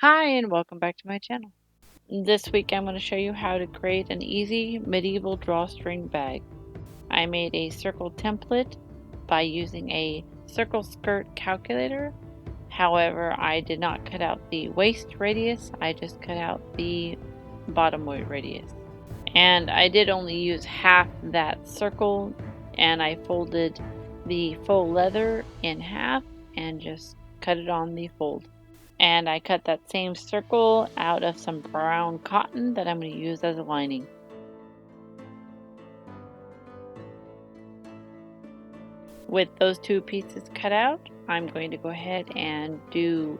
Hi and welcome back to my channel. This week I'm going to show you how to create an easy medieval drawstring bag. I made a circle template by using a circle skirt calculator. However, I did not cut out the waist radius, I just cut out the bottom radius. And I did only use half that circle, and I folded the faux leather in half and just cut it on the fold. And I cut that same circle out of some brown cotton that I'm going to use as a lining. With those two pieces cut out, I'm going to go ahead and do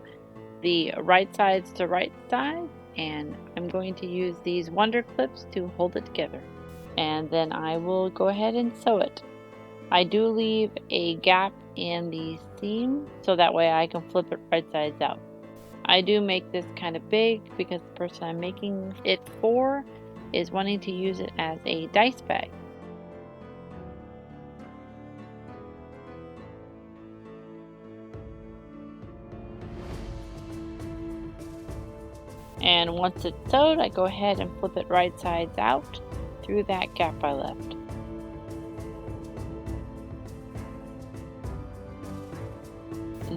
the right sides to right side, and I'm going to use these wonder clips to hold it together. And then I will go ahead and sew it. I do leave a gap in the seam so that way I can flip it right sides out. I do make this kind of big because the person I'm making it for is wanting to use it as a dice bag. And once it's sewed, I go ahead and flip it right sides out through that gap I left.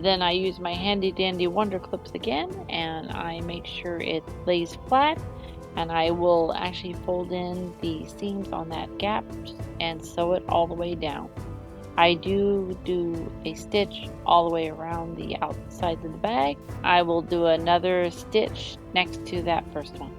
Then I use my handy dandy wonder clips again, and I make sure it lays flat, and I will actually fold in the seams on that gap and sew it all the way down. I do a stitch all the way around the outside of the bag. I will do another stitch next to that first one.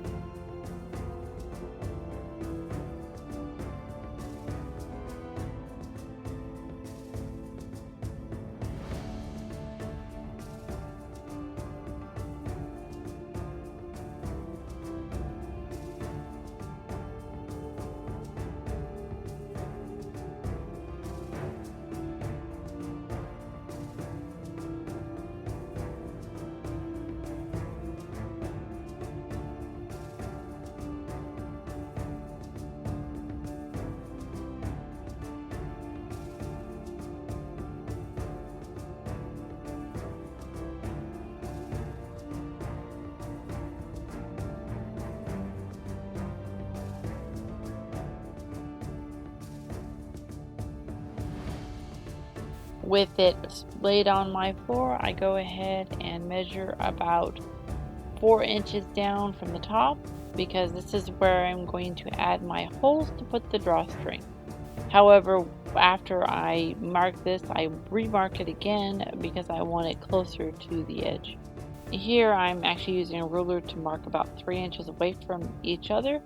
With it laid on my floor, I go ahead and measure about 4 inches down from the top, because this is where I'm going to add my holes to put the drawstring. However, after I mark this, I remark it again because I want it closer to the edge. Here I'm actually using a ruler to mark about 3 inches away from each other.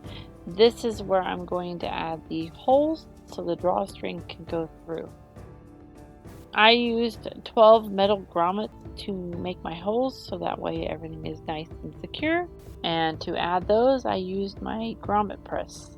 This is where I'm going to add the holes so the drawstring can go through. I used 12 metal grommets to make my holes so that way everything is nice and secure. And to add those, I used my grommet press.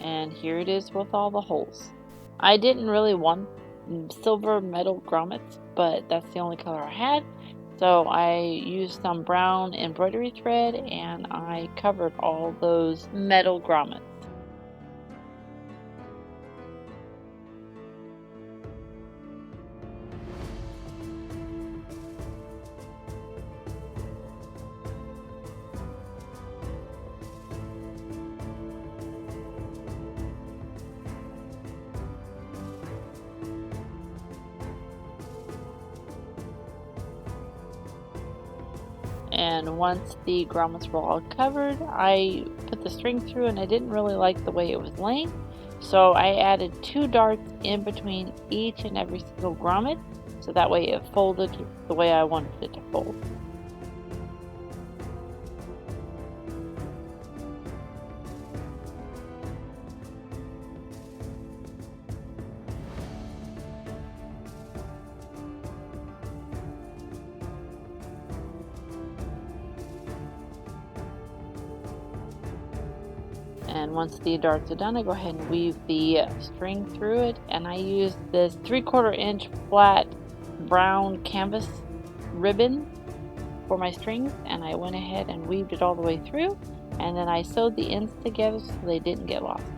And here it is with all the holes. I didn't really want silver metal grommets, but that's the only color I had, so I used some brown embroidery thread and I covered all those metal grommets. And once the grommets were all covered, I put the string through, and I didn't really like the way it was laying, so I added 2 darts in between each and every single grommet, so that way it folded the way I wanted it to fold. And once the darts are done, I go ahead and weave the string through it, and I use this 3/4 inch flat brown canvas ribbon for my strings, and I went ahead and weaved it all the way through, and then I sewed the ends together so they didn't get lost.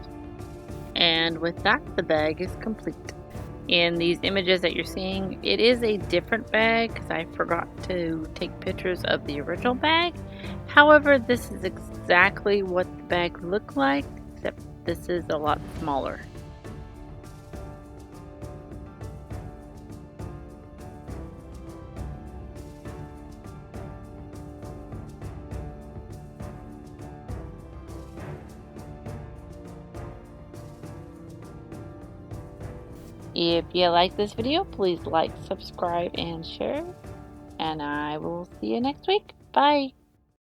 And with that, the bag is complete. In these images that you're seeing, it is a different bag because I forgot to take pictures of the original bag. However, this is exactly what the bag looked like, except this is a lot smaller. If you like this video, please like, subscribe, and share. And I will see you next week. Bye.